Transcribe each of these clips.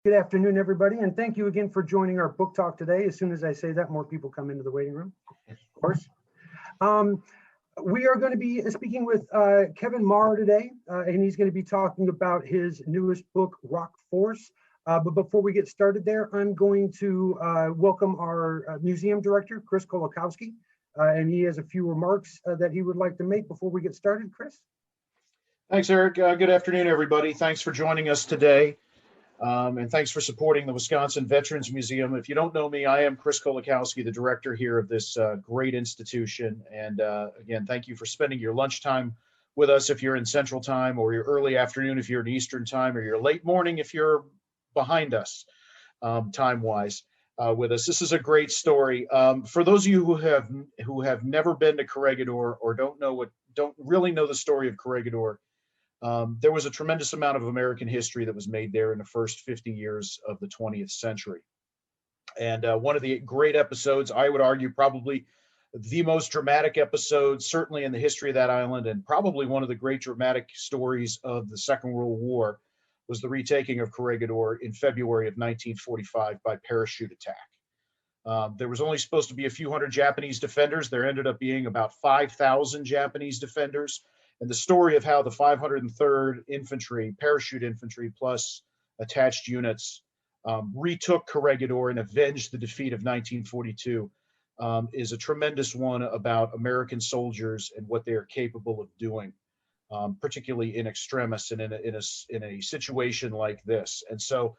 Good afternoon, everybody, and thank you again for joining our book talk today. As soon as I say that, more people come into the waiting room, of course. We are going to be speaking with Kevin Maurer today, and he's going to be talking about his newest book, Rock Force. But before we get started there, I'm going to welcome our museum director, Chris Kolakowski, and he has a few remarks that he would like to make before we get started. Chris? Thanks, Eric. Good afternoon, everybody. Thanks for joining us today. And thanks for supporting the Wisconsin Veterans Museum. If you don't know me, I am Chris Kolakowski, the director here of this great institution. And again, thank you for spending your lunchtime with us if you're in Central Time, or your early afternoon if you're in Eastern Time, or your late morning if you're behind us time-wise with us. This is a great story. For those of you who have never been to Corregidor or don't really know the story of Corregidor, there was a tremendous amount of American history that was made there in the first 50 years of the 20th century. And one of the great episodes, I would argue probably the most dramatic episode, certainly in the history of that island, and probably one of the great dramatic stories of the Second World War, was the retaking of Corregidor in February of 1945 by parachute attack. There was only supposed to be a few hundred Japanese defenders. There ended up being about 5,000 Japanese defenders. And the story of how the 503rd Infantry, parachute infantry, plus attached units retook Corregidor and avenged the defeat of 1942 is a tremendous one about American soldiers and what they are capable of doing, particularly in extremis and in a situation like this. And so,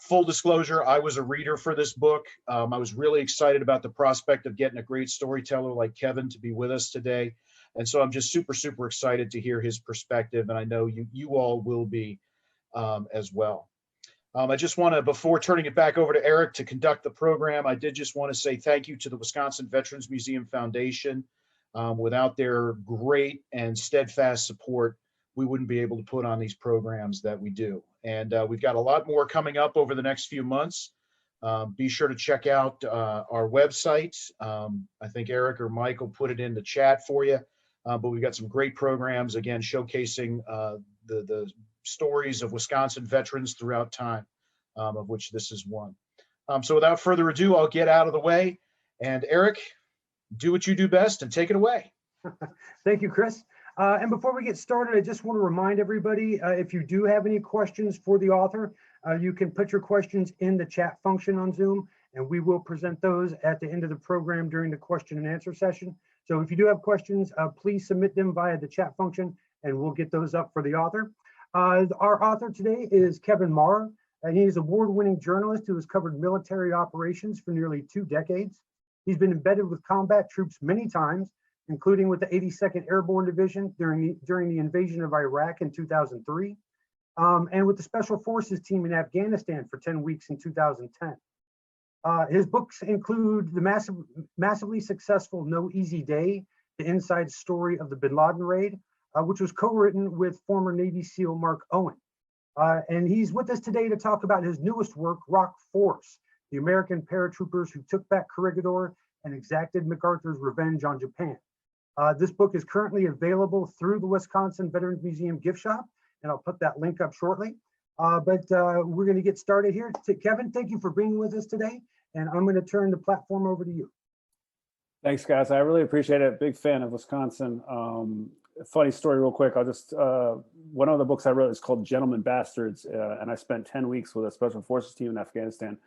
full disclosure, I was a reader for this book. I was really excited about the prospect of getting a great storyteller like Kevin to be with us today. And so I'm just super, super excited to hear his perspective. And I know you all will be as well. I just want to, before turning it back over to Eric to conduct the program, I did just want to say thank you to the Wisconsin Veterans Museum Foundation. Without their great and steadfast support, we wouldn't be able to put on these programs that we do. And we've got a lot more coming up over the next few months. Be sure to check out our website. I think Eric or Mike will put it in the chat for you. But we've got some great programs, again, showcasing the stories of Wisconsin veterans throughout time, of which this is one. So without further ado, I'll get out of the way. And Eric, do what you do best and take it away. Thank you, Chris. And before we get started, I just want to remind everybody, if you do have any questions for the author, you can put your questions in the chat function on Zoom, and we will present those at the end of the program during the question and answer session. So if you do have questions, please submit them via the chat function, and we'll get those up for the author. Our author today is Kevin Maurer, and he is an award-winning journalist who has covered military operations for nearly 2 decades. He's been embedded with combat troops many times, including with the 82nd Airborne Division during the invasion of Iraq in 2003, and with the Special Forces team in Afghanistan for 10 weeks in 2010. His books include the massively successful No Easy Day, the inside story of the Bin Laden raid, which was co-written with former Navy SEAL Mark Owen. And he's with us today to talk about his newest work, Rock Force, the American paratroopers who took back Corregidor and exacted MacArthur's revenge on Japan. This book is currently available through the Wisconsin Veterans Museum gift shop, and I'll put that link up shortly. But we're going to get started here. Kevin, thank you for being with us today, and I'm going to turn the platform over to you. Thanks, guys. I really appreciate it. Big fan of Wisconsin. Funny story real quick. I'll just, one of the books I wrote is called Gentlemen Bastards, and I spent 10 weeks with a Special Forces team in Afghanistan.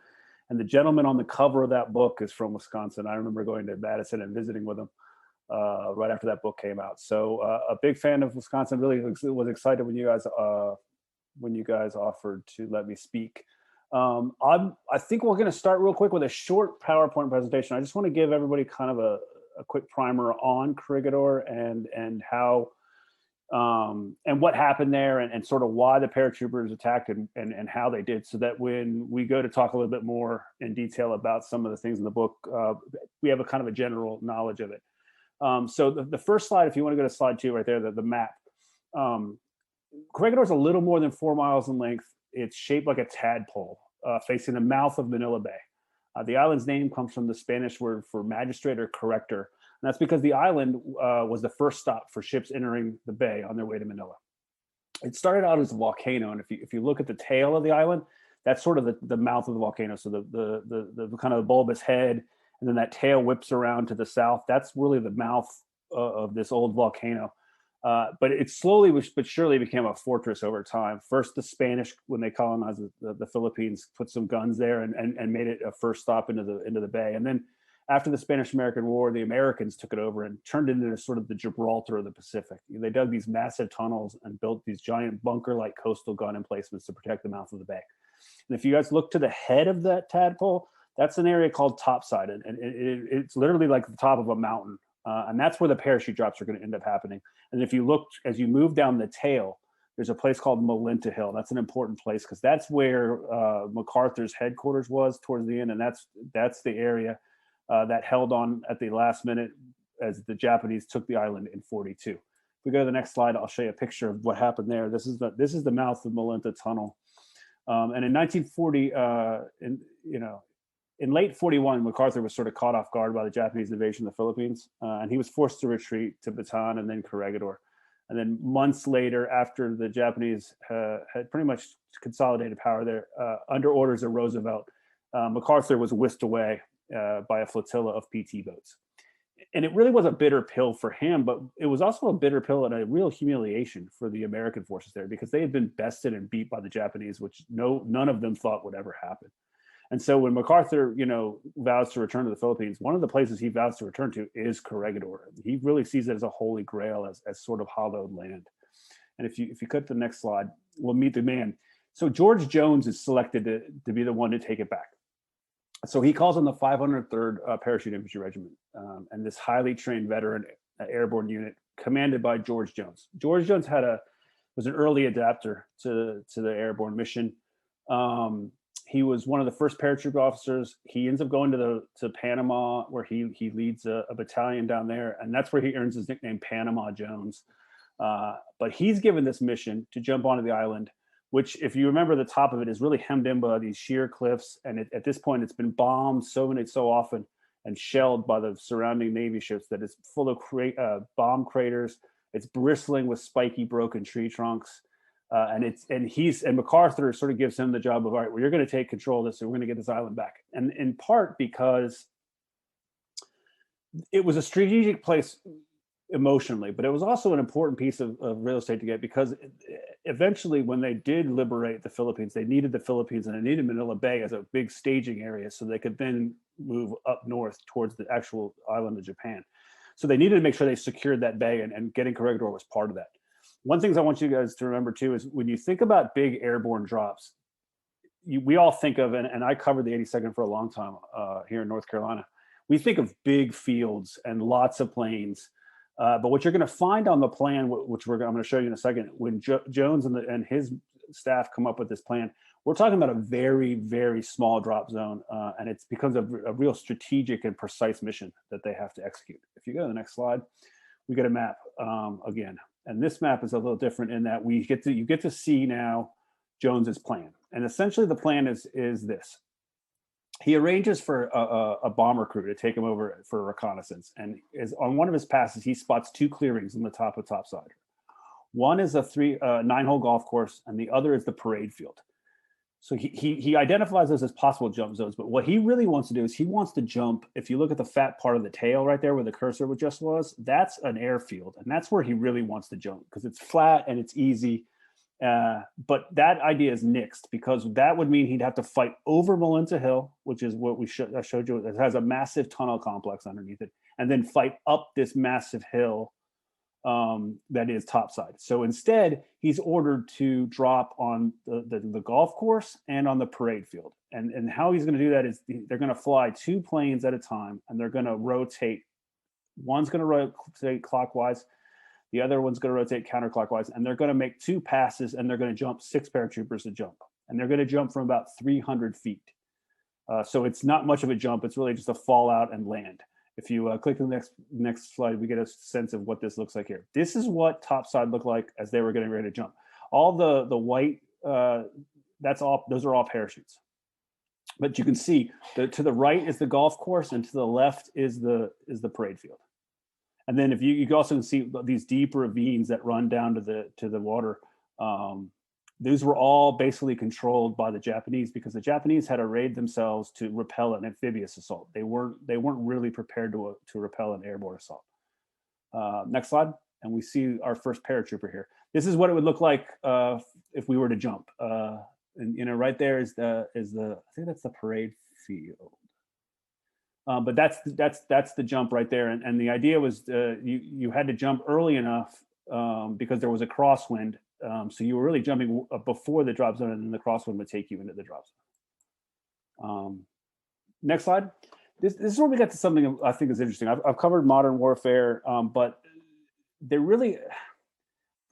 And the gentleman on the cover of that book is from Wisconsin. I remember going to Madison and visiting with him right after that book came out. So a big fan of Wisconsin. Really was excited when you guys offered to let me speak. I think we're going to start real quick with a short PowerPoint presentation. I just want to give everybody kind of a quick primer on Corregidor and how and what happened there and sort of why the paratroopers attacked and how they did, so that when we go to talk a little bit more in detail about some of the things in the book, we have a kind of a general knowledge of it. So the first slide, if you want to go to slide 2 right there, the map. Corregidor is a little more than 4 miles in length. It's shaped like a tadpole facing the mouth of Manila Bay. The island's name comes from the Spanish word for magistrate or corrector. And that's because the island was the first stop for ships entering the bay on their way to Manila. It started out as a volcano. And if you look at the tail of the island, That's sort of the mouth of the volcano. So the kind of bulbous head, and then that tail whips around to the south. That's really the mouth of this old volcano. But it slowly but surely became a fortress over time. First, the Spanish, when they colonized the Philippines, put some guns there and made it a first stop into the bay. And then after the Spanish-American War, the Americans took it over and turned it into sort of the Gibraltar of the Pacific. They dug these massive tunnels and built these giant bunker-like coastal gun emplacements to protect the mouth of the bay. And if you guys look to the head of that tadpole, that's an area called topside, and it's literally like the top of a mountain. And that's where the parachute drops are going to end up happening. And if you look, as you move down the tail, there's a place called Malinta Hill. That's an important place because that's where MacArthur's headquarters was towards the end. And that's the area that held on at the last minute as the Japanese took the island in 42. If we go to the next slide, I'll show you a picture of what happened there. This is the mouth of Malinta Tunnel. And in 1940, in late 41, MacArthur was sort of caught off guard by the Japanese invasion of the Philippines, and he was forced to retreat to Bataan and then Corregidor. And then months later, after the Japanese had pretty much consolidated power there, under orders of Roosevelt, MacArthur was whisked away by a flotilla of PT boats. And it really was a bitter pill for him, but it was also a bitter pill and a real humiliation for the American forces there because they had been bested and beat by the Japanese, which none of them thought would ever happen. And so when MacArthur, vows to return to the Philippines, one of the places he vows to return to is Corregidor. He really sees it as a holy grail, as sort of hallowed land. And if you cut to the next slide, we'll meet the man. So George Jones is selected to be the one to take it back. So he calls on the 503rd Parachute Infantry Regiment, and this highly trained veteran airborne unit commanded by George Jones. George Jones was an early adapter to the airborne mission. He was one of the first paratroop officers. He ends up going to Panama, where he leads a battalion down there, and that's where he earns his nickname Panama Jones. But he's given this mission to jump onto the island, which, if you remember, the top of it is really hemmed in by these sheer cliffs, and at this point, it's been bombed so often and shelled by the surrounding Navy ships that it's full of bomb craters. It's bristling with spiky, broken tree trunks. And MacArthur sort of gives him the job of, all right, well, you're going to take control of this, and we're going to get this island back. And in part because it was a strategic place emotionally, but it was also an important piece of real estate to get, because eventually when they did liberate the Philippines, they needed the Philippines and they needed Manila Bay as a big staging area so they could then move up north towards the actual island of Japan. So they needed to make sure they secured that bay, and getting Corregidor was part of that. One thing I want you guys to remember too is when you think about big airborne drops, we all think of, and I covered the 82nd for a long time here in North Carolina, we think of big fields and lots of planes. But what you're going to find on the plan, which I'm going to show you in a second, when Jones and his staff come up with this plan, we're talking about a very, very small drop zone. And it's because of a real strategic and precise mission that they have to execute. If you go to the next slide, we get a map again. And this map is a little different in that you get to see now Jones's plan. And essentially the plan is this. He arranges for a bomber crew to take him over for reconnaissance. And on one of his passes, he spots two clearings on the top of topside. One is a 9-hole golf course, and the other is the parade field. So he identifies those as possible jump zones. But what he really wants to do is he wants to jump. If you look at the fat part of the tail right there where the cursor just was, that's an airfield. And that's where he really wants to jump because it's flat and it's easy. But that idea is nixed because that would mean he'd have to fight over Malinta Hill, which is what I showed you. It has a massive tunnel complex underneath it, and then fight up this massive hill that is topside. So instead, he's ordered to drop on the golf course and on the parade field. And how he's going to do that is they're going to fly two planes at a time, and they're going to rotate. One's going to rotate clockwise. The other one's going to rotate counterclockwise, and they're going to make two passes, and they're going to jump 6 paratroopers to jump. And they're going to jump from about 300 feet. So it's not much of a jump. It's really just a fall out and land. If you click on the next slide, we get a sense of what this looks like here. This is what topside looked like as they were getting ready to jump. All the white, those are all parachutes. But you can see to the right is the golf course, and to the left is the parade field. And then if you can also see these deep ravines that run down to the water those were all basically controlled by the Japanese, because the Japanese had arrayed themselves to repel an amphibious assault. They weren't really prepared to repel an airborne assault. Next slide, and we see our first paratrooper here. This is what it would look like if we were to jump. And right there is the I think that's the parade field. But that's the jump right there, and the idea was you had to jump early enough because there was a crosswind. So you were really jumping before the drop zone, and then the crosswind would take you into the drop zone. Next slide. This is where we get to something I think is interesting. I've covered modern warfare, but the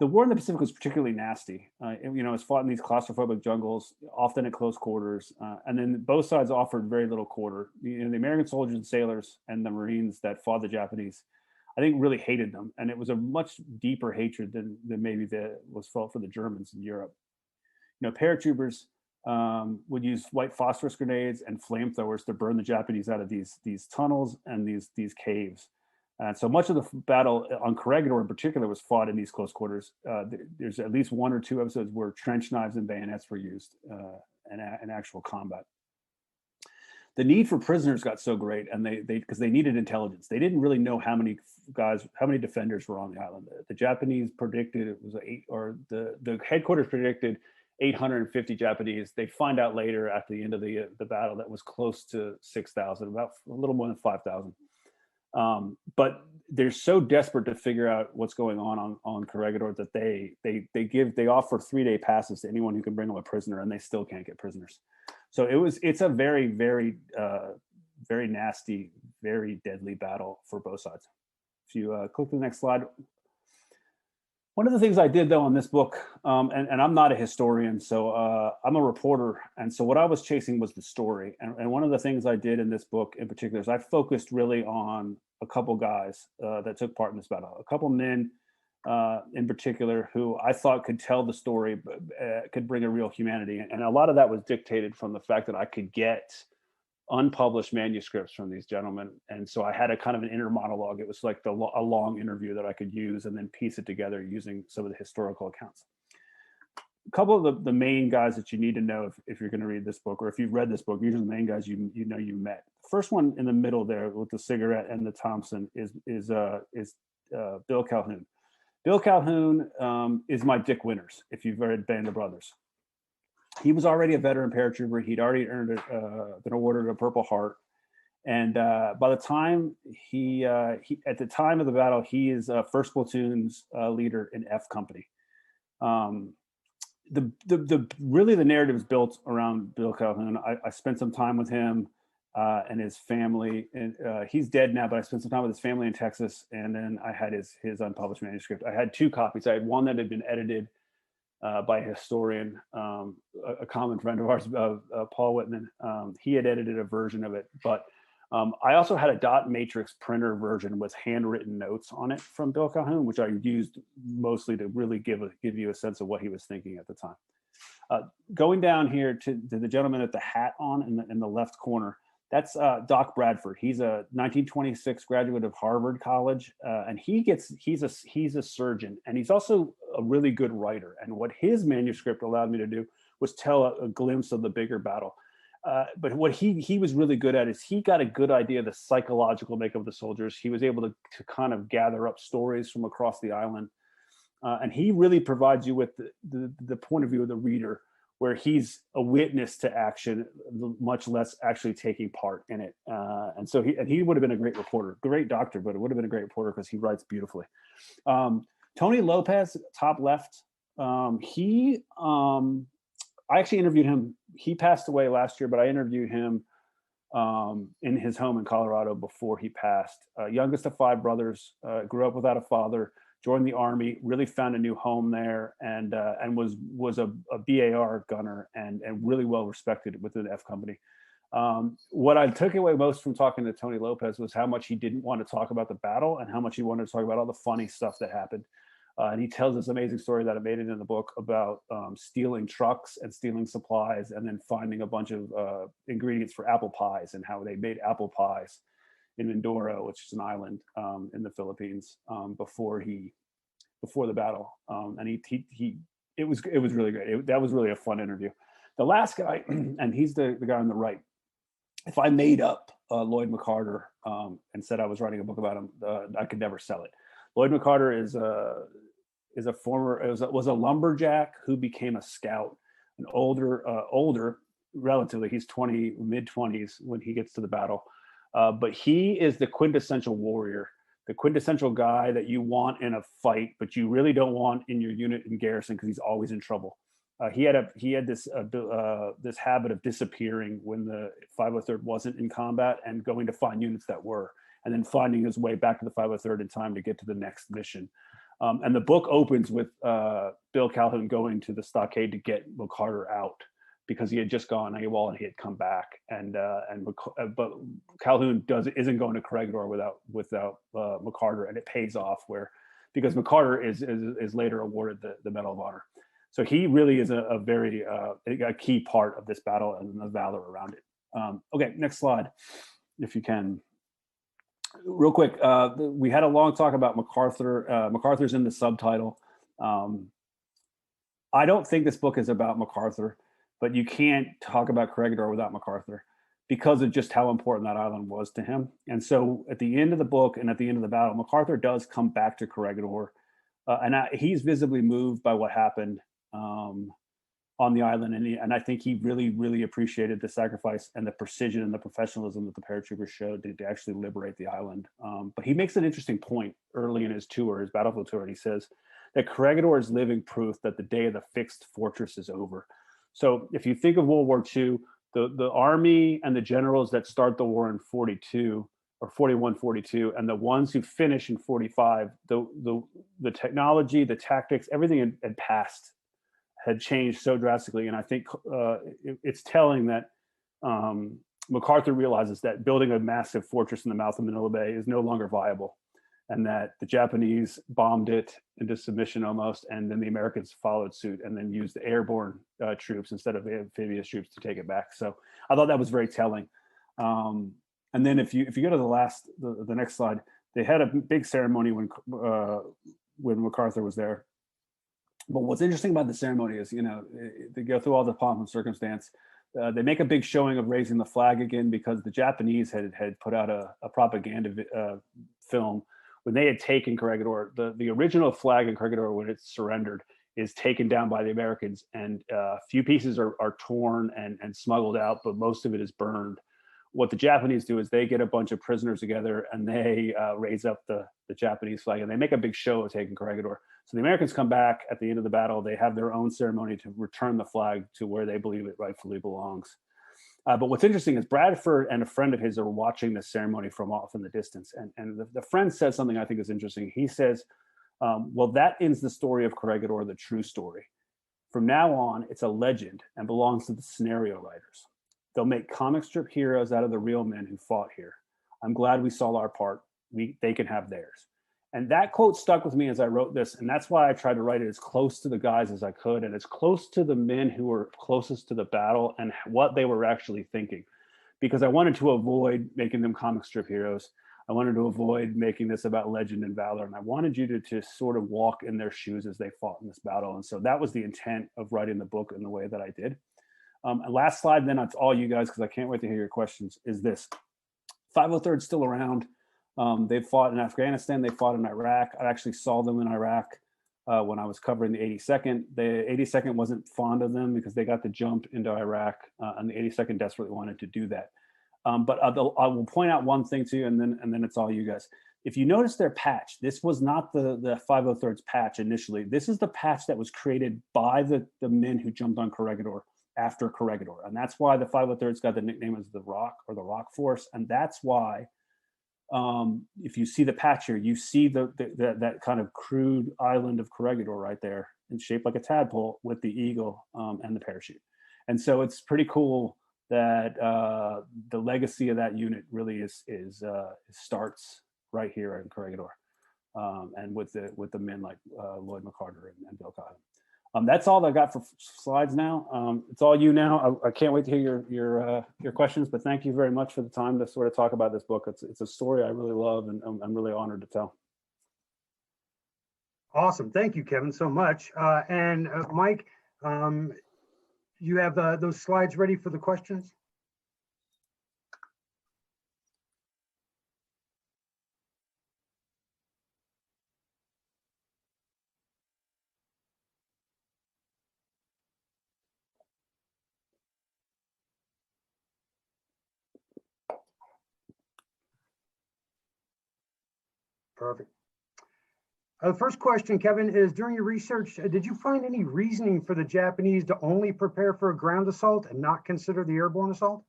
war in the Pacific was particularly nasty. It's fought in these claustrophobic jungles, often at close quarters, and then both sides offered very little quarter. The American soldiers and sailors and the Marines that fought the Japanese, I think, really hated them, and it was a much deeper hatred than maybe was felt for the Germans in Europe. Paratroopers would use white phosphorus grenades and flamethrowers to burn the Japanese out of these tunnels and these caves. And so much of the battle on Corregidor in particular was fought in these close quarters. There's at least 1 or 2 episodes where trench knives and bayonets were used in actual combat. The need for prisoners got so great, and because they needed intelligence. They didn't really know how many defenders were on the island. The Japanese predicted it was the headquarters predicted 850 Japanese. They find out later at the end of the battle that was close to 6,000, about a little more than 5,000. But they're so desperate to figure out what's going on Corregidor that they offer 3-day passes to anyone who can bring them a prisoner, and they still can't get prisoners. So it's a very, very, very nasty, very deadly battle for both sides. If you click the next slide. One of the things I did, though, on this book, and I'm not a historian, so I'm a reporter, and so what I was chasing was the story. And one of the things I did in this book in particular is I focused really on a couple guys that took part in this battle, a couple men in particular who I thought could tell the story, but could bring a real humanity. And a lot of that was dictated from the fact that I could get unpublished manuscripts from these gentlemen, and so I had a kind of an inner monologue. It was like a long interview that I could use and then piece it together using some of the historical accounts. A couple of the main guys that you need to know if you're going to read this book, or if you've read this book, usually the main guys you met. First one in the middle there with the cigarette and the Thompson is Bill Calhoun. Bill Calhoun is my Dick Winters, if you've read Band of Brothers. He was already a veteran paratrooper. He'd already been awarded a Purple Heart. And by the time at the time of the battle, he is first platoon's leader in F Company. Really the narrative is built around Bill Calhoun. I spent some time with him and his family, and he's dead now, but I spent some time with his family in Texas. And then I had his unpublished manuscript. I had 2 copies. I had one that had been edited by a historian, a common friend of ours, Paul Whitman. He had edited a version of it, but I also had a dot matrix printer version with handwritten notes on it from Bill Calhoun, which I used mostly to really give you a sense of what he was thinking at the time. Going down here to the gentleman with the hat on in the left corner, that's Doc Bradford. He's a 1926 graduate of Harvard College, and he's a surgeon, and he's also a really good writer. And what his manuscript allowed me to do was tell a glimpse of the bigger battle. But what he was really good at is he got a good idea of the psychological makeup of the soldiers. He was able to kind of gather up stories from across the island, and he really provides you with the point of view of the reader, where he's a witness to action, much less actually taking part in it. And so he would have been a great reporter, great doctor, but it would have been a great reporter because he writes beautifully. Tony Lopez, top left, I actually interviewed him. He passed away last year, but I interviewed him in his home in Colorado before he passed. Youngest of 5 brothers, grew up without a father, joined the Army, really found a new home there, and was a BAR gunner and really well respected within the F Company. What I took away most from talking to Tony Lopez was how much he didn't want to talk about the battle and how much he wanted to talk about all the funny stuff that happened. And he tells this amazing story that I made it in the book about stealing trucks and stealing supplies and then finding a bunch of ingredients for apple pies and how they made apple pies in Mindoro, which is an island in the Philippines, before the battle. And It was really great. That was really a fun interview. The last guy, and he's the guy on the right. If I made up Lloyd Mccarter and said I was writing a book about him, I could never sell it. Lloyd Mccarter is a former was a lumberjack who became a scout, an older relatively. He's mid-20s when he gets to the battle, but he is the quintessential warrior, the quintessential guy that you want in a fight, but you really don't want in your unit in garrison because he's always in trouble. He had this habit of disappearing when the 503rd wasn't in combat and going to find units that were, and then finding his way back to the 503rd in time to get to the next mission. And the book opens with Bill Calhoun going to the stockade to get McCarter out because he had just gone AWOL and he had come back. But Calhoun isn't going to Corregidor without McCarter, and it pays off because McCarter is later awarded the Medal of Honor. So he really is a very key part of this battle and the valor around it. Okay, next slide, if you can. Real quick, we had a long talk about McArthur. McArthur's in the subtitle. I don't think this book is about McArthur, but you can't talk about Corregidor without McArthur because of just how important that island was to him. And so at the end of the book and at the end of the battle, McArthur does come back to Corregidor. He's visibly moved by what happened on the island. And I think he really, really appreciated the sacrifice and the precision and the professionalism that the paratroopers showed to actually liberate the island. But he makes an interesting point early in his battlefield tour, and he says that Corregidor is living proof that the day of the fixed fortress is over. So if you think of World War II, the army and the generals that start the war in 42 or 41, 42, and the ones who finish in 45, the technology, the tactics, everything had passed, had changed so drastically. And I think it's telling that McArthur realizes that building a massive fortress in the mouth of Manila Bay is no longer viable, and that the Japanese bombed it into submission almost, and then the Americans followed suit and then used the airborne troops instead of amphibious troops to take it back. So I thought that was very telling. And then if you go to the next slide, they had a big ceremony when McArthur was there. But what's interesting about the ceremony is, they go through all the pomp and circumstance. They make a big showing of raising the flag again because the Japanese had put out a propaganda film when they had taken Corregidor. The original flag in Corregidor, when it's surrendered, is taken down by the Americans, and a few pieces are torn and smuggled out, but most of it is burned. What the Japanese do is they get a bunch of prisoners together and they raise up the Japanese flag, and they make a big show of taking Corregidor. So the Americans come back at the end of the battle. They have their own ceremony to return the flag to where they believe it rightfully belongs. But what's interesting is Bradford and a friend of his are watching this ceremony from off in the distance. And the friend says something I think is interesting. He says, well, that ends the story of Corregidor, the true story. From now on, it's a legend and belongs to the scenario writers. They'll make comic strip heroes out of the real men who fought here. I'm glad we saw our part. They can have theirs. And that quote stuck with me as I wrote this. And that's why I tried to write it as close to the guys as I could, and as close to the men who were closest to the battle and what they were actually thinking. Because I wanted to avoid making them comic strip heroes. I wanted to avoid making this about legend and valor. And I wanted you to sort of walk in their shoes as they fought in this battle. And so that was the intent of writing the book in the way that I did. And last slide, then it's all you guys, because I can't wait to hear your questions, is this. 503rd still around. They've fought in Afghanistan. They fought in Iraq. I actually saw them in Iraq when I was covering the 82nd. The 82nd wasn't fond of them because they got the jump into Iraq, and the 82nd desperately wanted to do that. But I will point out one thing to you, and then it's all you guys. If you notice their patch, this was not the 503rd's patch initially. This is the patch that was created by the men who jumped on Corregidor after Corregidor. And that's why the 503rd's got the nickname as the Rock, or the Rock Force. And that's why if you see the patch here, you see that kind of crude island of Corregidor right there, and shaped like a tadpole with the eagle and the parachute. And so it's pretty cool that the legacy of that unit really starts right here in Corregidor, and with the men like Lloyd Mccarter and Bill Calhoun. That's all I got for slides now. It's all you now. I can't wait to hear your questions, but thank you very much for the time to sort of talk about this book. It's a story I really love, and I'm really honored to tell. Awesome. Thank you, Kevin, so much. And Mike, you have those slides ready for the questions? Perfect. The first question, Kevin, is during your research, did you find any reasoning for the Japanese to only prepare for a ground assault and not consider the airborne assault?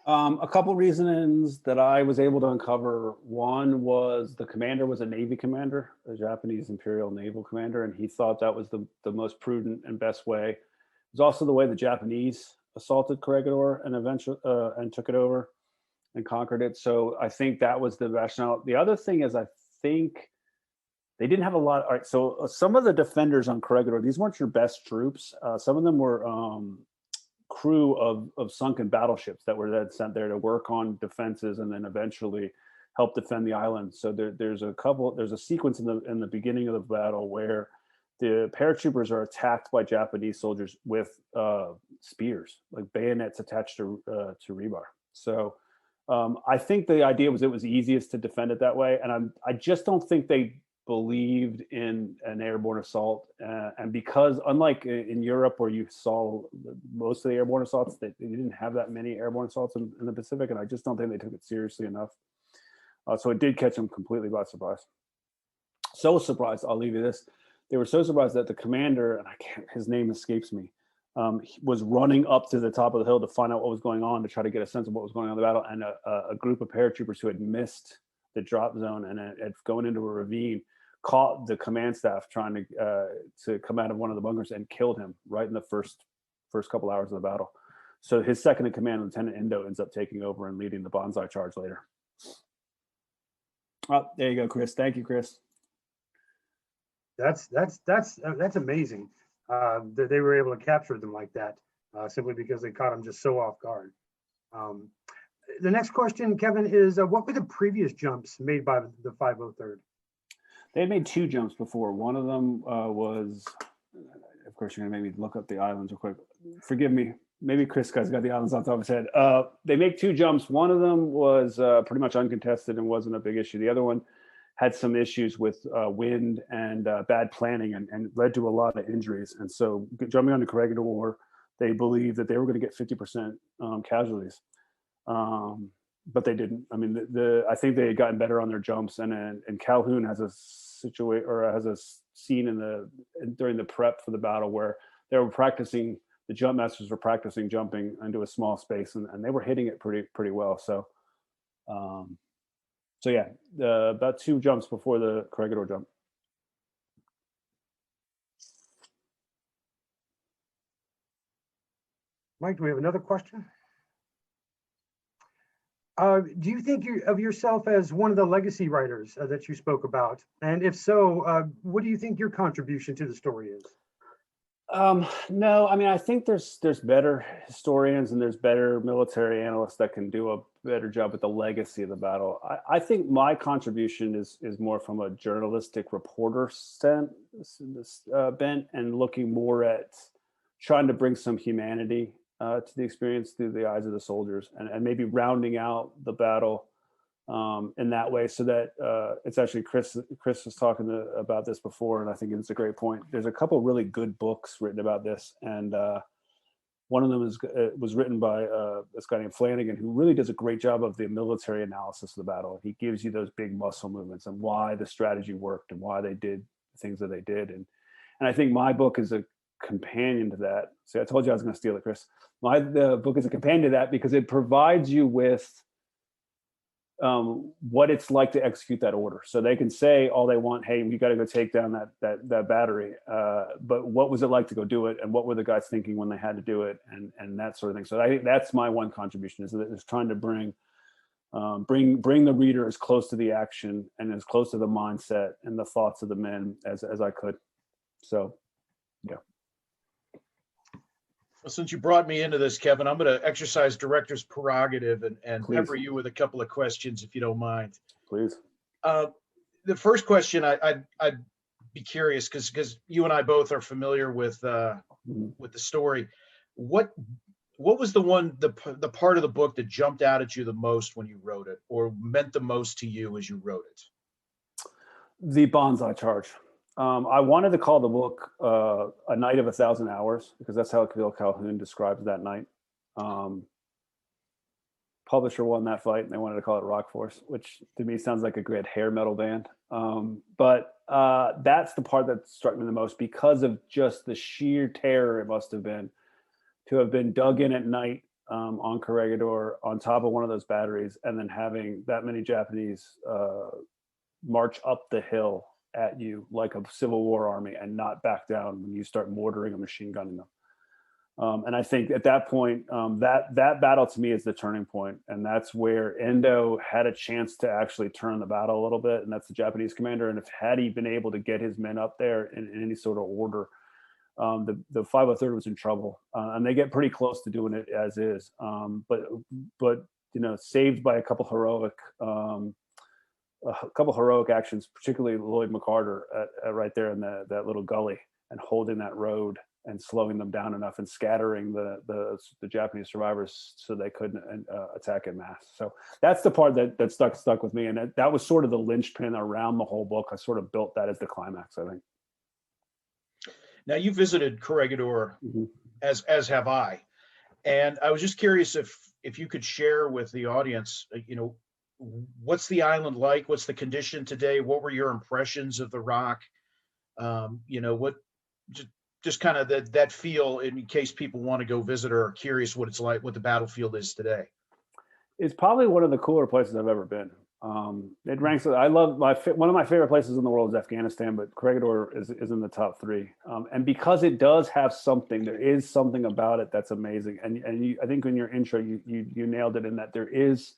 A couple reasons that I was able to uncover. One was the commander was a Navy commander, a Japanese Imperial Naval commander, and he thought that was the most prudent and best way. It was also the way the Japanese assaulted Corregidor and eventually and took it over and conquered it. So I think that was the rationale. The other thing is I think they didn't have a lot. All right, so some of the defenders on Corregidor, these weren't your best troops. Some of them were crew of sunken battleships that were then sent there to work on defenses and then eventually help defend the island. So there's a sequence in the beginning of the battle where the paratroopers are attacked by Japanese soldiers with spears, like bayonets attached to rebar. So I think the idea was it was easiest to defend it that way, and I just don't think they believed in an airborne assault, and because unlike in Europe where you saw most of the airborne assaults, they didn't have that many airborne assaults in the Pacific, and I just don't think they took it seriously enough. So it did catch them completely by surprise. So surprised, I'll leave you this. They were so surprised that the commander, and his name escapes me, was running up to the top of the hill to find out what was going on, to try to get a sense of what was going on in the battle, and a group of paratroopers who had missed the drop zone and had going into a ravine caught the command staff trying to come out of one of the bunkers and killed him right in the first couple hours of the battle. So his second in command, Lieutenant Endo, ends up taking over and leading the Banzai charge later. Oh, there you go, Chris. Thank you, Chris. That's amazing that they were able to capture them like that simply because they caught them just so off guard. The next question, Kevin, is what were the previous jumps made by the 503rd? They had made two jumps before. One of them was, of course, you're going to make me look up the islands real quick. Forgive me. Maybe Chris has got the islands on top of his head. They make two jumps. One of them was pretty much uncontested and wasn't a big issue. The other one had some issues with wind and bad planning and led to a lot of injuries. And so jumping on the Corregidor, they believed that they were going to get 50% casualties. But they didn't. I mean, I think they had gotten better on their jumps, and Calhoun has a scene during the prep for the battle where they were practicing. The jump masters were practicing jumping into a small space, and they were hitting it pretty well. So, yeah, about two jumps before the Corregidor jump. Mike, do we have another question? Do you think of yourself as one of the legacy writers that you spoke about? And if so, what do you think your contribution to the story is? No, I mean, I think there's better historians and there's better military analysts that can do a better job with the legacy of the battle. I think my contribution is more from a journalistic reporter bent and looking more at trying to bring some humanity to the experience through the eyes of the soldiers, and maybe rounding out the battle in that way, so that it's actually Chris was talking about this before, and I think it's a great point. There's a couple of really good books written about this, and one of them was written by this guy named Flanagan, who really does a great job of the military analysis of the battle. He gives you those big muscle movements and why the strategy worked and why they did the things that they did, and I think my book is a companion to that. See, I told you I was going to steal it, Chris. The book is a companion to that because it provides you with what it's like to execute that order. So they can say all they want, hey, we got to go take down that battery. But what was it like to go do it? And what were the guys thinking when they had to do it? And that sort of thing. So I think that's my one contribution, is trying to bring the reader as close to the action and as close to the mindset and the thoughts of the men as I could. So, yeah. Well, since you brought me into this, Kevin, I'm going to exercise director's prerogative and pepper you with a couple of questions, if you don't mind. Please. The first question, I'd be curious because you and I both are familiar with the story. What was the part of the book that jumped out at you the most when you wrote it, or meant the most to you as you wrote it? The bonsai charge. I wanted to call the book A Night of 1,000 Hours because that's how Calhoun describes that night. Publisher won that fight and they wanted to call it Rock Force, which to me sounds like a great hair metal band. But that's the part that struck me the most because of just the sheer terror it must have been to have been dug in at night on Corregidor on top of one of those batteries and then having that many Japanese march up the hill at you like a Civil War army and not back down when you start mortaring a machine gun in them. And I think at that point, that battle to me is the turning point. And that's where Endo had a chance to actually turn the battle a little bit. And that's the Japanese commander. And had he been able to get his men up there in any sort of order, the 503rd was in trouble. And they get pretty close to doing it as is. But saved by a couple heroic actions, particularly Lloyd Mccarter right there in that little gully and holding that road and slowing them down enough and scattering the Japanese survivors so they couldn't attack en masse. So that's the part that stuck with me. And that was sort of the linchpin around the whole book. I sort of built that as the climax, I think. Now you visited Corregidor, as have I. And I was just curious if you could share with the audience, what's the island like? What's the condition today? What were your impressions of the rock? Just kind of that feel in case people want to go visit or are curious what it's like, what the battlefield is today. It's probably one of the cooler places I've ever been. It ranks. I love one of my favorite places in the world is Afghanistan, but Corregidor is in the top 3. And because it does have something, there is something about it that's amazing. And I think in your intro, you nailed it in that there is.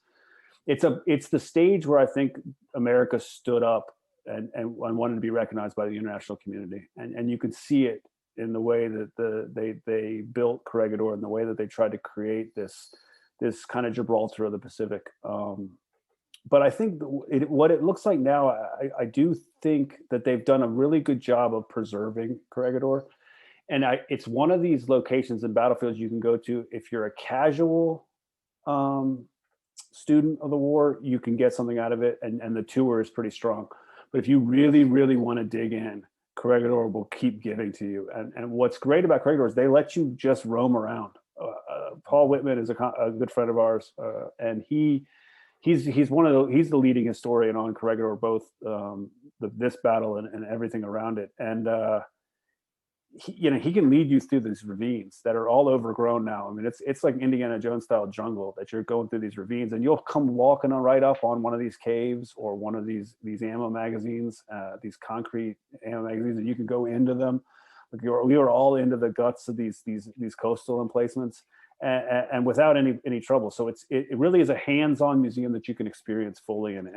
It's the stage where I think America stood up and wanted to be recognized by the international community, and you can see it in the way that they built Corregidor and the way that they tried to create this kind of Gibraltar of the Pacific. But I think what it looks like now, I do think that they've done a really good job of preserving Corregidor. And it's one of these locations and battlefields you can go to if you're a casual student of the war, you can get something out of it, and the tour is pretty strong. But if you really, really want to dig in, Corregidor will keep giving to you. And what's great about Corregidor is they let you just roam around. Paul Whitman is a good friend of ours, and he's the leading historian on Corregidor, both this battle and everything around it. And he can lead you through these ravines that are all overgrown now. I mean, it's like Indiana Jones style jungle that you're going through these ravines, and you'll come walking right up on one of these caves or one of these ammo magazines, these concrete ammo magazines, and you can go into them. Like we were all into the guts of these coastal emplacements, and without any trouble. So it really is a hands-on museum that you can experience fully, and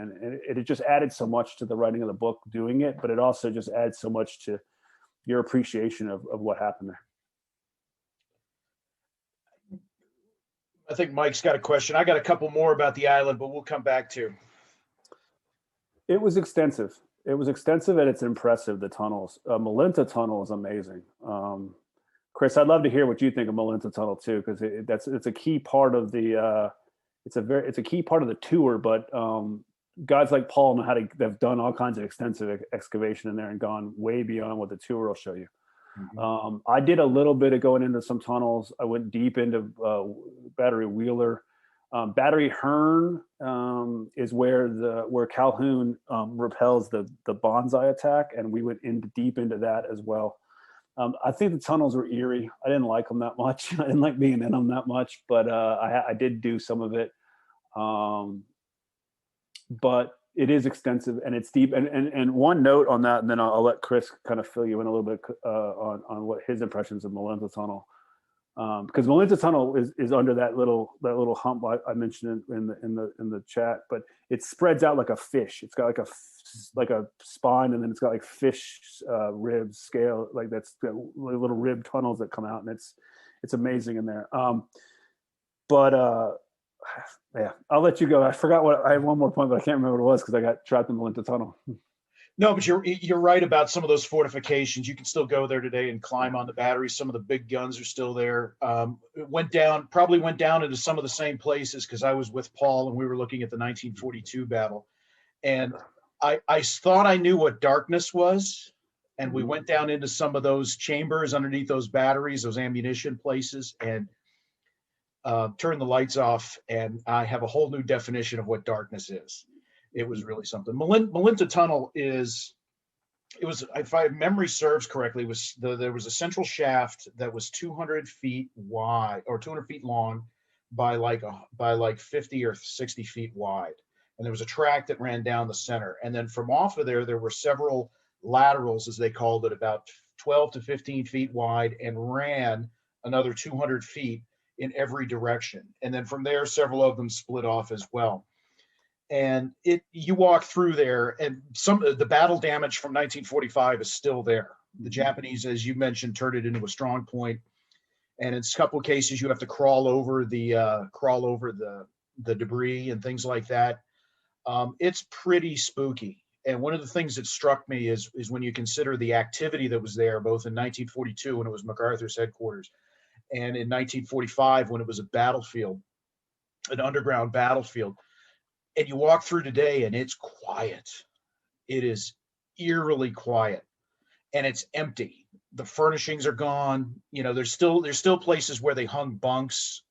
it just added so much to the writing of the book doing it, but it also just adds so much to your appreciation of what happened there. I think Mike's got a question. I got a couple more about the island, but we'll come back to. It was extensive. And it's impressive, the tunnels. Malinta Tunnel is amazing. Chris, I'd love to hear what you think of Malinta Tunnel too, because it's a key part of the it's a key part of the tour, but guys like Paul know they've done all kinds of extensive excavation in there and gone way beyond what the tour will show you. Mm-hmm. I did a little bit of going into some tunnels. I went deep into Battery Wheeler. Battery Hearn is where Calhoun repels the bonsai attack, and we went deep into that as well. I think the tunnels were eerie. I didn't like them that much. I didn't like being in them that much, but I did do some of it. But it is extensive and it's deep. And one note on that, and then I'll let Chris kind of fill you in a little bit on what his impressions of Malinta Tunnel. Because Malinta Tunnel is under that little hump I mentioned in the chat, but it spreads out like a fish. It's got like a spine, and then it's got like fish ribs, scale, like that's little rib tunnels that come out, and it's amazing in there. Yeah, I'll let you go. I forgot I had one more point, but I can't remember what it was because I got trapped in Malinta Tunnel. No, but you're right about some of those fortifications. You can still go there today and climb on the batteries. Some of the big guns are still there. It probably went down into some of the same places because I was with Paul and we were looking at the 1942 battle. And I thought I knew what darkness was. And we went down into some of those chambers underneath those batteries, those ammunition places, and turned the lights off. And I have a whole new definition of what darkness is. It was really something. Malinta Tunnel if my memory serves correctly, there was a central shaft that was 200 feet wide or 200 feet long by like 50 or 60 feet wide. And there was a track that ran down the center. And then from off of there were several laterals, as they called it, about 12 to 15 feet wide and ran another 200 feet in every direction. And then from there, several of them split off as well. And you walk through there and the battle damage from 1945 is still there. The Japanese, as you mentioned, turned it into a strong point. And in a couple of cases, you have to crawl over the debris and things like that. It's pretty spooky. And one of the things that struck me is when you consider the activity that was there, both in 1942 when it was MacArthur's headquarters, and in 1945 when it was a battlefield, an underground battlefield. And you walk through today and it's quiet. It is eerily quiet and it's empty. The furnishings are gone. There's still places where they hung bunks,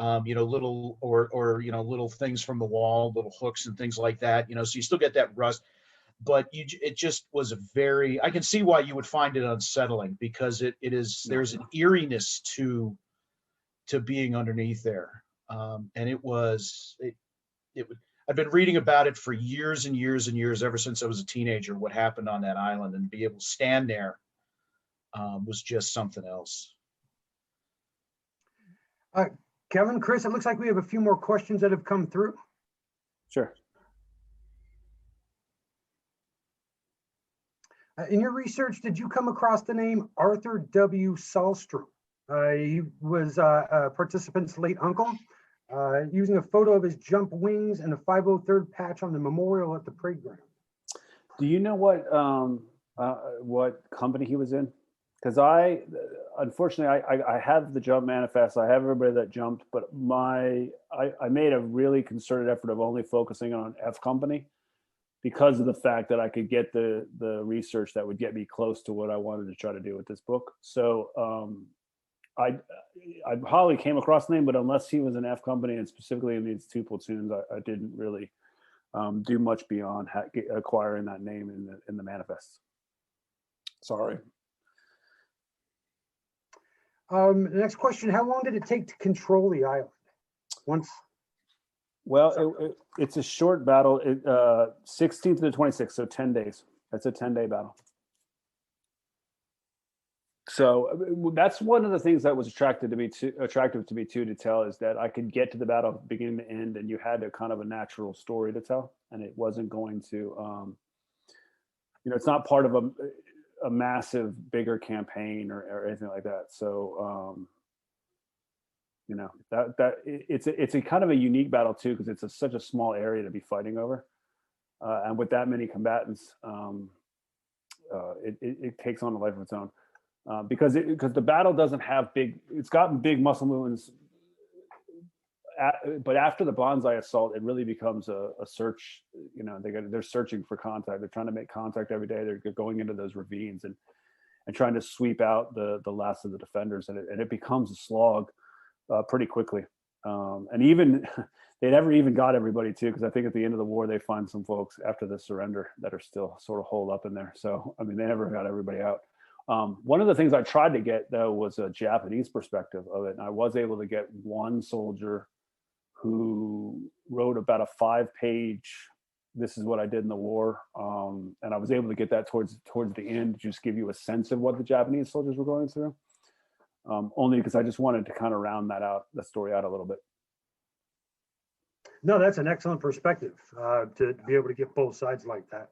little little things from the wall, little hooks and things like that, so you still get that rust, but it just was I can see why you would find it unsettling because there's an eeriness to being underneath there. And I've been reading about it for years and years and years, ever since I was a teenager, what happened on that island, and be able to stand there was just something else. Kevin, Chris, it looks like we have a few more questions that have come through. Sure. In your research, did you come across the name Arthur W. Sahlstrom? He was a participant's late uncle. Using a photo of his jump wings and a 503rd patch on the memorial at the parade ground. Do you know what company he was in? Because unfortunately, I have the jump manifest. I have everybody that jumped, but I made a really concerted effort of only focusing on F company because of the fact that I could get the research that would get me close to what I wanted to try to do with this book. So I probably came across the name, but unless he was an F company and specifically in these two platoons, I didn't really do much beyond acquiring that name in the manifest. Sorry. The next question: how long did it take to control the island? Well, it's a short battle. 16th to the 26th, so 10 days. That's a 10-day battle. So that's one of the things that was attractive to me too to tell, is that I could get to the battle beginning to end, and you had a kind of a natural story to tell, and it wasn't going to, it's not part of a massive, bigger campaign or anything like that. So, it's a kind of a unique battle too, because it's such a small area to be fighting over, and with that many combatants, it takes on a life of its own. Because the battle doesn't have it's gotten big muscle movements, but after the Banzai assault, it really becomes a search. They're searching for contact. They're trying to make contact every day. They're going into those ravines and trying to sweep out the last of the defenders, and it becomes a slog pretty quickly. And even they never even got everybody too, because I think at the end of the war they find some folks after the surrender that are still sort of holed up in there. So I mean, they never got everybody out. One of the things I tried to get, though, was a Japanese perspective of it. And I was able to get one soldier who wrote about a 5-page, this is what I did in the war. And I was able to get that towards the end to just give you a sense of what the Japanese soldiers were going through. Only because I just wanted to kind of round that story out a little bit. No, that's an excellent perspective to be able to get both sides like that.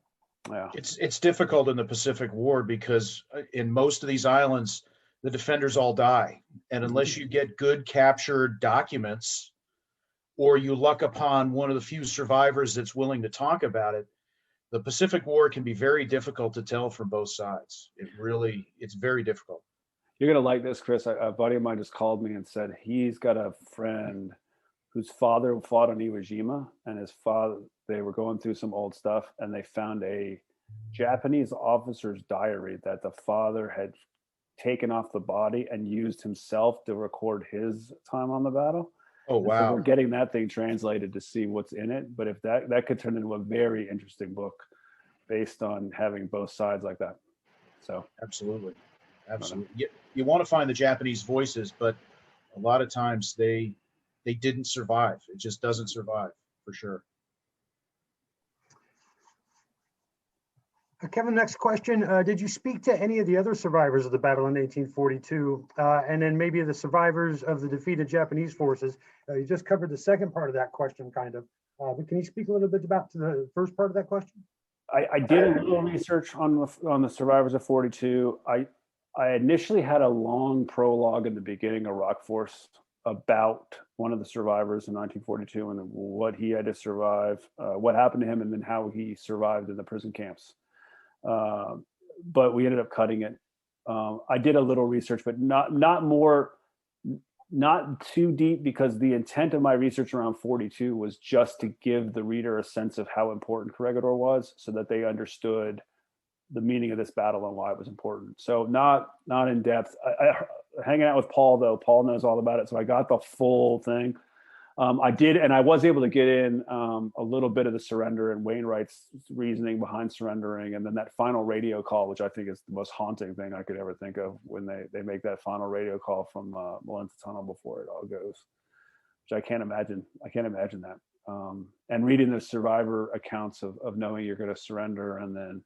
Yeah. It's difficult in the Pacific War because in most of these islands, the defenders all die. And unless you get good captured documents, or you luck upon one of the few survivors that's willing to talk about it, the Pacific War can be very difficult to tell from both sides. It's very difficult. You're gonna like this, Chris. A buddy of mine just called me and said he's got a friend whose father fought on Iwo Jima, and his father, they were going through some old stuff, and they found a Japanese officer's diary that the father had taken off the body and used himself to record his time on the battle. Oh, And so wow. we're getting that thing translated to see what's in it. But if that could turn into a very interesting book based on having both sides like that. So Absolutely. Absolutely. You want to find the Japanese voices, but a lot of times they didn't survive. It just doesn't survive, for sure. Kevin, next question. Did you speak to any of the other survivors of the battle in 1842? And then maybe the survivors of the defeated Japanese forces? You just covered the second part of that question, kind of. But can you speak a little bit about the first part of that question? I did a little research on the survivors of 42. I initially had a long prologue in the beginning of Rock Force about one of the survivors in 1942 and what he had to survive, what happened to him, and then how he survived in the prison camps. But we ended up cutting it. I did a little research, but not too deep, because the intent of my research around 42 was just to give the reader a sense of how important Corregidor was, so that they understood the meaning of this battle and why it was important. So not in depth. Hanging out with Paul, though, Paul knows all about it, so I got the full thing. I did, and I was able to get in a little bit of the surrender and Wainwright's reasoning behind surrendering, and then that final radio call, which I think is the most haunting thing I could ever think of, when they make that final radio call from Malenta Tunnel before it all goes, which I can't imagine. I can't imagine that. And reading the survivor accounts of knowing you're going to surrender and then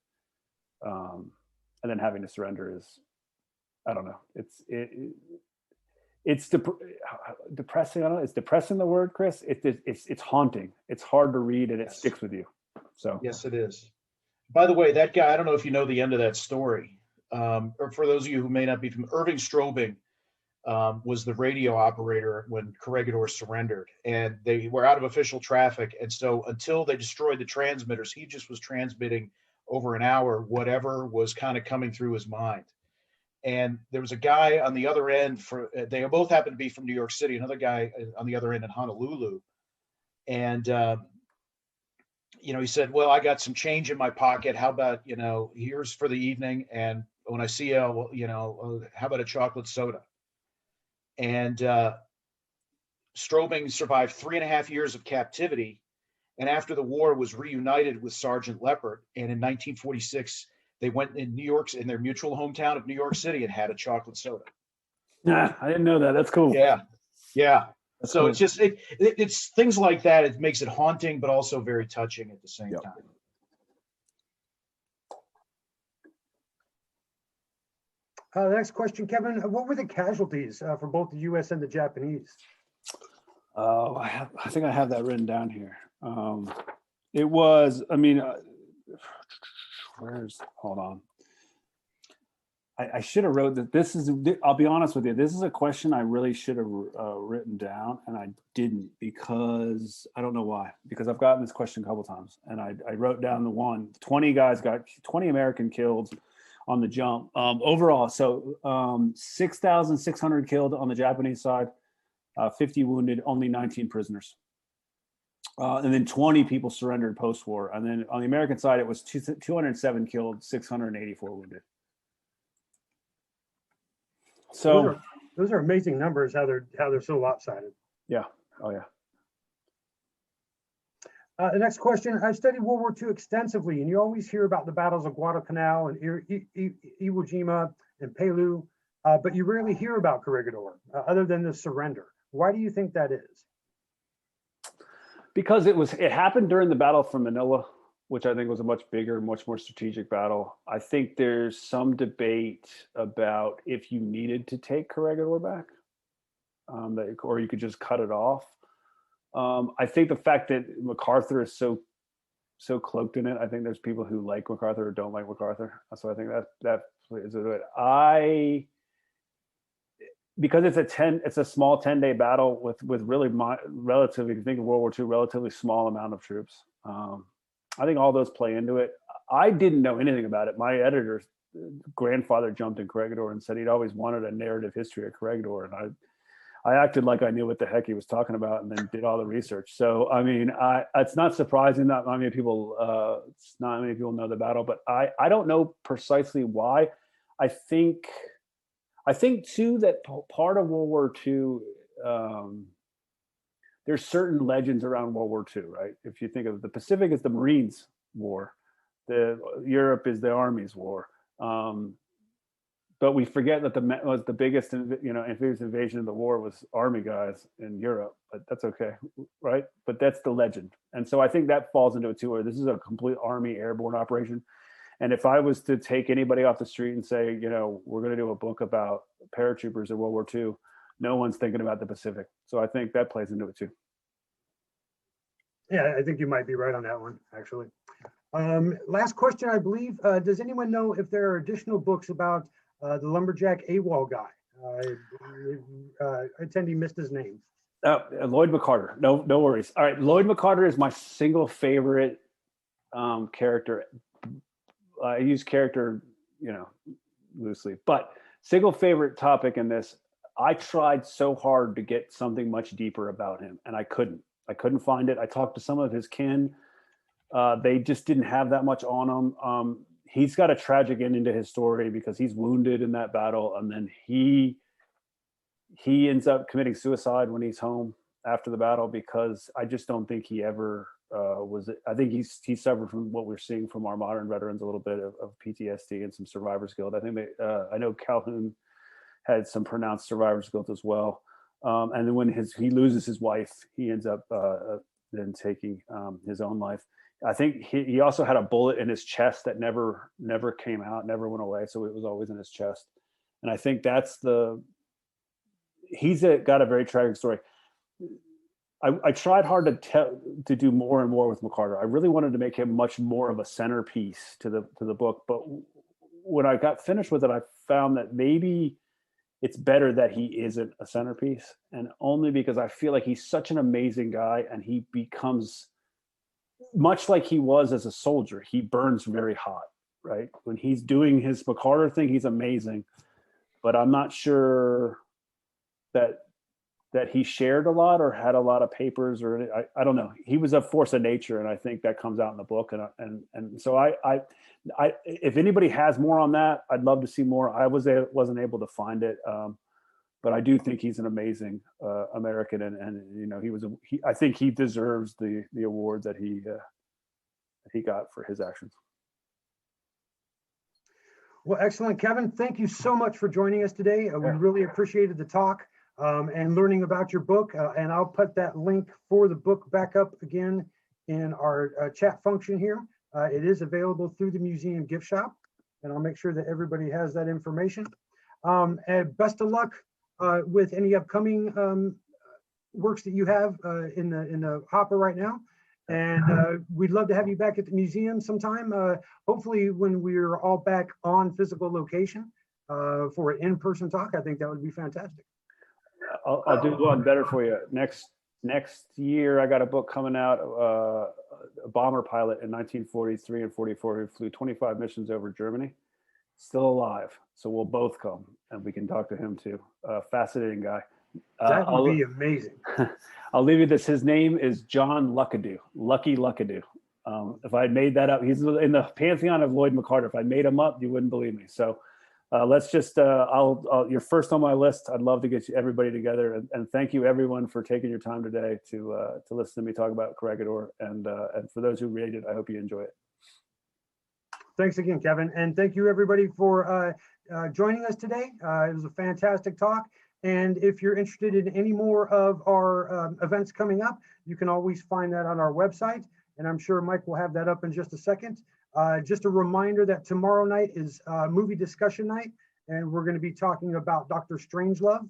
having to surrender is, I don't know. It's depressing. I don't know. Is depressing the word, Chris? It's haunting. It's hard to read, and it sticks with you. So yes, it is. By the way, that guy, I don't know if you know the end of that story, or for those of you who may not be from, Irving Strobing was the radio operator when Corregidor surrendered, and they were out of official traffic. And so until they destroyed the transmitters, he just was transmitting over an hour, whatever was kind of coming through his mind. And there was a guy on the other end, they both happened to be from New York City, another guy on the other end in Honolulu. And, he said, well, I got some change in my pocket. How about, here's for the evening. And when I see you, how about a chocolate soda? And Strobing survived 3.5 years of captivity. And after the war was reunited with Sergeant Leppert. And in 1946, they went in New York, in their mutual hometown of New York City, and had a chocolate soda. Yeah, I didn't know that. That's cool. Yeah. That's so cool. It's just it's things like that. It makes it haunting, but also very touching at the same time. The next question, Kevin. What were the casualties for both the U.S. and the Japanese? Oh, I think I have that written down here. It was, hold on. I should have wrote that. I'll be honest with you. This is a question I really should have written down, and I didn't, because I don't know why. Because I've gotten this question a couple times, and I wrote down 20 guys got 20 American killed on the jump. Overall, so 6,600 killed on the Japanese side, 50 wounded, only 19 prisoners. And then 20 people surrendered post-war. And then on the American side, it was 207 killed, 684 wounded. So those are amazing numbers, how they're so lopsided. Yeah. Oh, yeah. The next question. I've studied World War II extensively, and you always hear about the battles of Guadalcanal and Iwo Jima and Palu, but you rarely hear about Corregidor, other than the surrender. Why do you think that is? Because it happened during the battle for Manila, which I think was a much bigger, much more strategic battle. I think there's some debate about if you needed to take Corregidor back, or you could just cut it off. I think the fact that MacArthur is so cloaked in it, I think there's people who like MacArthur or don't like MacArthur. So I think that plays into it. Because it's a small 10-day battle with really relatively, if you think of World War II, relatively small amount of troops. I think all those play into it. I didn't know anything about it. My editor's grandfather jumped in Corregidor and said he'd always wanted a narrative history of Corregidor, and I acted like I knew what the heck he was talking about, and then did all the research. So I mean, it's not surprising that not many people know the battle, but I don't know precisely why. I think too that part of World War II, there's certain legends around World War II, right? If you think of the Pacific as the Marines' war, Europe is the Army's war. But we forget that the biggest, amphibious invasion of the war was Army guys in Europe, but that's okay, right? But that's the legend. And so I think that falls into it too, where this is a complete Army airborne operation. And if I was to take anybody off the street and say, we're going to do a book about paratroopers in World War II, no one's thinking about the Pacific. So I think that plays into it too. Yeah, I think you might be right on that one, actually. Last question, I believe. Does anyone know if there are additional books about the lumberjack AWOL guy? Attendee missed his name. Lloyd Mccarter. No worries. All right, Lloyd Mccarter is my single favorite character. I use character, loosely, but single favorite topic in this. I tried so hard to get something much deeper about him, and I couldn't find it. I talked to some of his kin. They just didn't have that much on him. He's got a tragic ending to his story because he's wounded in that battle, and then he ends up committing suicide when he's home after the battle, because I just don't think he ever was. I think he suffered from what we're seeing from our modern veterans, a little bit of PTSD and some survivor's guilt. I think I know Calhoun had some pronounced survivor's guilt as well. And then when he loses his wife, he ends up then taking his own life. I think he also had a bullet in his chest that never came out, never went away. So it was always in his chest. And I think he's got a very tragic story. I tried hard to do more and more with McCarter. I really wanted to make him much more of a centerpiece to the book. But when I got finished with it, I found that maybe it's better that he isn't a centerpiece, and only because I feel like he's such an amazing guy, and he becomes much like he was as a soldier. He burns very hot, right? When he's doing his McCarter thing, he's amazing, but I'm not sure that he shared a lot or had a lot of papers, or I don't know. He was a force of nature, and I think that comes out in the book. And so I if anybody has more on that, I'd love to see more. I wasn't able to find it, but I do think he's an amazing American, and I think he deserves the award that he got for his actions. Well, excellent, Kevin. Thank you so much for joining us today. We really appreciated the talk and learning about your book. And I'll put that link for the book back up again in our chat function here. It is available through the museum gift shop, and I'll make sure that everybody has that information. And best of luck with any upcoming works that you have in the hopper right now. And we'd love to have you back at the museum sometime, hopefully when we're all back on physical location for an in-person talk. I think that would be fantastic. I'll do one better for you. Next year, I got a book coming out, a bomber pilot in 1943 and 44 who flew 25 missions over Germany, still alive. So we'll both come and we can talk to him too. Fascinating guy. That would be amazing. I'll leave you this. His name is John Luckadoo, Lucky Luckadoo. If I had made that up, he's in the pantheon of Lloyd Mccarter. If I made him up, you wouldn't believe me. So let's just, you're first on my list. I'd love to get everybody together. And thank you everyone for taking your time today to listen to me talk about Corregidor. And for those who read it, I hope you enjoy it. Thanks again, Kevin. And thank you everybody for joining us today. It was a fantastic talk. And if you're interested in any more of our events coming up, you can always find that on our website. And I'm sure Mike will have that up in just a second. Just a reminder that tomorrow night is movie discussion night, and we're going to be talking about Dr. Strangelove.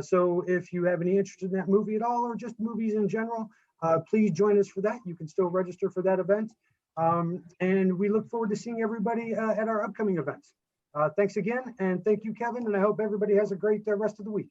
So if you have any interest in that movie at all, or just movies in general, please join us for that. You can still register for that event. And we look forward to seeing everybody at our upcoming events. Thanks again, and thank you, Kevin, and I hope everybody has a great rest of the week.